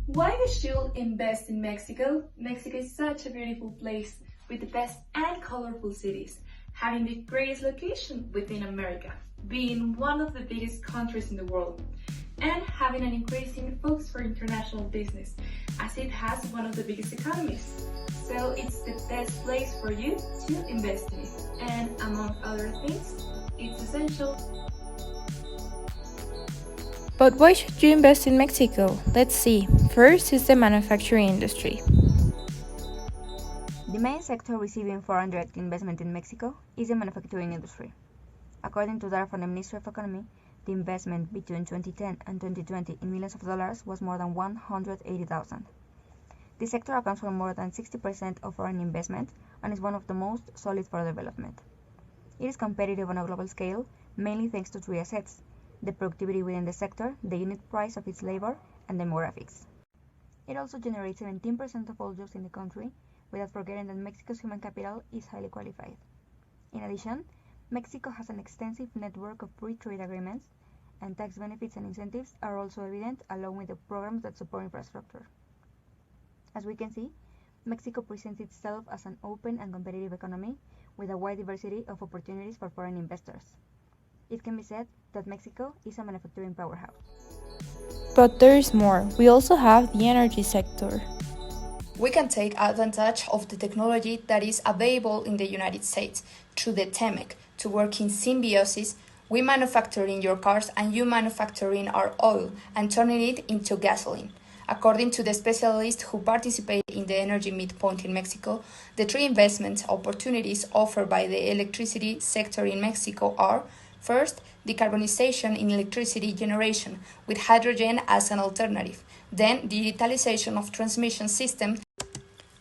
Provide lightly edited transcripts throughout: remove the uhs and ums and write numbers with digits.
Why we should invest in Mexico? Mexico is such a beautiful place with the best and colorful cities, having the greatest location within America, being one of the biggest countries in the world, and having an increasing focus for international business, as it has one of the biggest economies. So it's the best place for you to invest in it. And among other things, it's essential. But why should you invest in Mexico? Let's see. First is the manufacturing industry. The main sector receiving foreign direct investment in Mexico is the manufacturing industry. According to data from the Ministry of Economy, the investment between 2010 and 2020 in millions of dollars was more than 180,000. This sector accounts for more than 60% of foreign investment and is one of the most solid for development. It is competitive on a global scale, mainly thanks to three assets: the productivity within the sector, the unit price of its labor, and demographics. It also generates 17% of all jobs in the country, without forgetting that Mexico's human capital is highly qualified. In addition, Mexico has an extensive network of free trade agreements, and tax benefits and incentives are also evident, along with the programs that support infrastructure. As we can see, Mexico presents itself as an open and competitive economy with a wide diversity of opportunities for foreign investors. It can be said that Mexico is a manufacturing powerhouse. But there's more. We also have the energy sector. We can take advantage of the technology that is available in the United States through the TEMEC to work in symbiosis. We manufacture in your cars and you manufacture in our oil and turning it into gasoline. According to the specialists who participate in the energy midpoint in Mexico, the three investment opportunities offered by the electricity sector in Mexico are: first, decarbonization in electricity generation with hydrogen as an alternative, then digitalization of transmission system,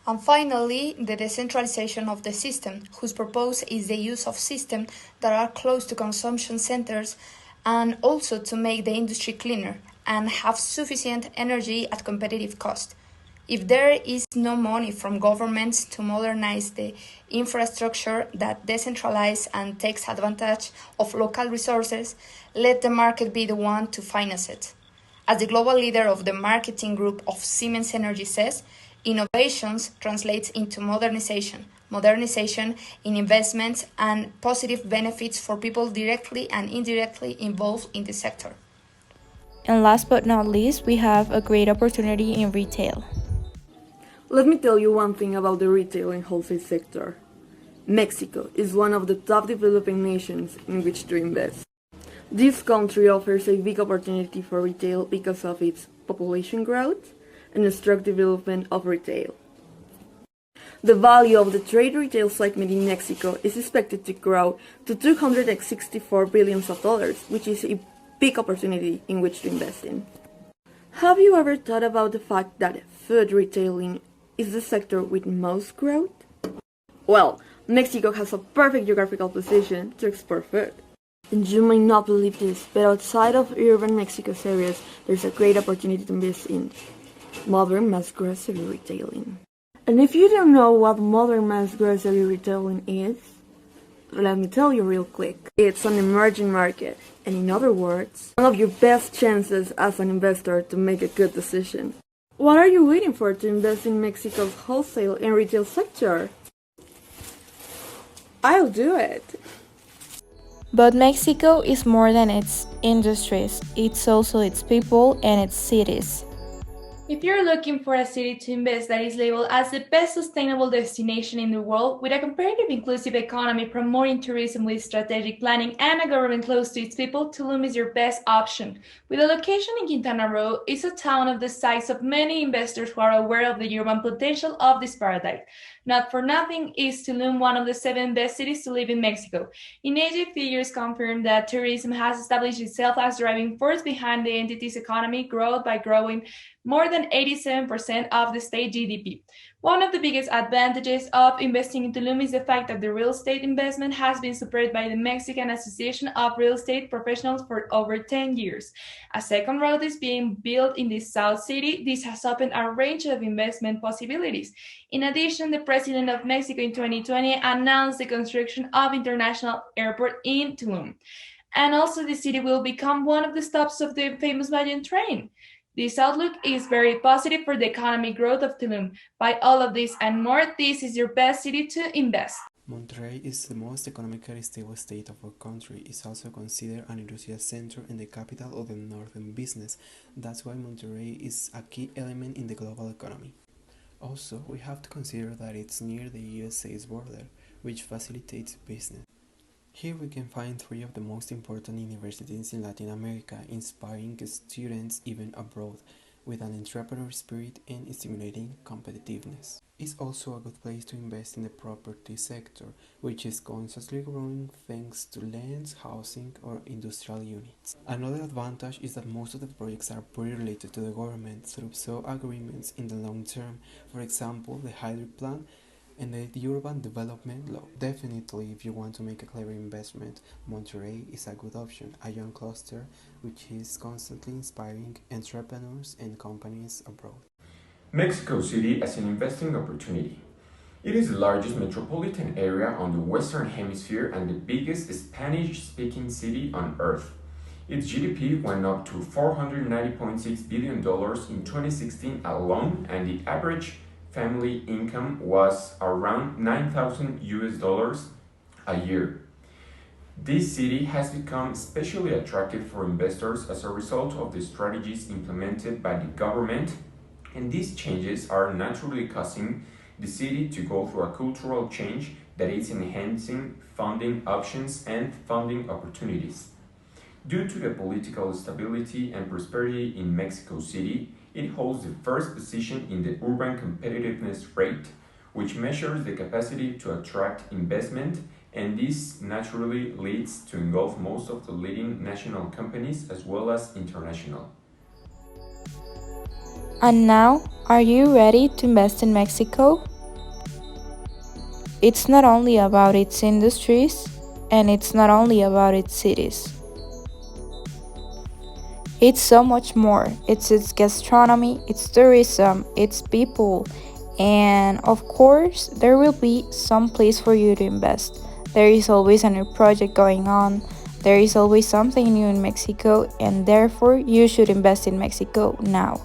and finally, the decentralization of the system, whose purpose is the use of systems that are close to consumption centers and also to make the industry cleaner and have sufficient energy at competitive cost. If there is no money from governments to modernize the infrastructure that decentralizes and takes advantage of local resources, let the market be the one to finance it. As the global leader of the marketing group of Siemens Energy says, innovations translates into modernization in investments and positive benefits for people directly and indirectly involved in the sector. And last but not least, we have a great opportunity in retail. Let me tell you one thing about the retail and wholesale sector. Mexico is one of the top developing nations in which to invest. This country offers a big opportunity for retail because of its population growth and the strong development of retail. The value of the trade retail segment in Mexico is expected to grow to $264 billion, which is a big opportunity in which to invest in. Have you ever thought about the fact that food retailing is the sector with most growth? Well, Mexico has a perfect geographical position to export food. And you may not believe this, but outside of urban Mexico's areas, there's a great opportunity to invest in modern mass grocery retailing. And if you don't know what modern mass grocery retailing is, let me tell you real quick. It's an emerging market, and in other words, one of your best chances as an investor to make a good decision. What are you waiting for to invest in Mexico's wholesale and retail sector? I'll do it. But Mexico is more than its industries, it's also its people and its cities. If you're looking for a city to invest that is labeled as the best sustainable destination in the world, with a comparative inclusive economy promoting tourism with strategic planning and a government close to its people, Tulum is your best option. With a location in Quintana Roo, it's a town of the size of many investors who are aware of the urban potential of this paradise. Not for nothing is Tulum one of the 7 best cities to live in Mexico. INEGI figures confirm that tourism has established itself as driving force behind the entity's economic growth by growing more than 87% of the state GDP. One of the biggest advantages of investing in Tulum is the fact that the real estate investment has been supported by the Mexican Association of Real Estate Professionals for over 10 years. A second road is being built in the South City. This has opened a range of investment possibilities. In addition, the President of Mexico in 2020 announced the construction of International Airport in Tulum. And also the city will become one of the stops of the famous Mayan train. This outlook is very positive for the economic growth of Tulum. By all of this and more, this is your best city to invest. Monterrey is the most economically stable state of our country. It's also considered an industrial center and the capital of the northern business. That's why Monterrey is a key element in the global economy. Also, we have to consider that it's near the USA's border, which facilitates business. Here we can find three of the most important universities in Latin America, inspiring students even abroad, with an entrepreneur spirit and stimulating competitiveness. It's also a good place to invest in the property sector, which is constantly growing thanks to lands, housing, or industrial units. Another advantage is that most of the projects are pretty related to the government through agreements in the long term, for example, the hydro plant and the urban development law. Definitely, if you want to make a clever investment, Monterrey is a good option, a young cluster which is constantly inspiring entrepreneurs and companies abroad. Mexico City as an investing opportunity. It is the largest metropolitan area on the Western Hemisphere and the biggest Spanish-speaking city on Earth. Its GDP went up to $490.6 billion in 2016 alone, and the average family income was around $9,000 a year. This city has become especially attractive for investors as a result of the strategies implemented by the government, and these changes are naturally causing the city to go through a cultural change that is enhancing funding options and funding opportunities. Due to the political stability and prosperity in Mexico City, it holds the first position in the Urban Competitiveness Rate, which measures the capacity to attract investment, and this naturally leads to engulf most of the leading national companies as well as international. And now, are you ready to invest in Mexico? It's not only about its industries, and it's not only about its cities. It's so much more. It's its gastronomy, its tourism, its people, and of course, there will be some place for you to invest. There is always a new project going on. There is always something new in Mexico, and therefore you should invest in Mexico now.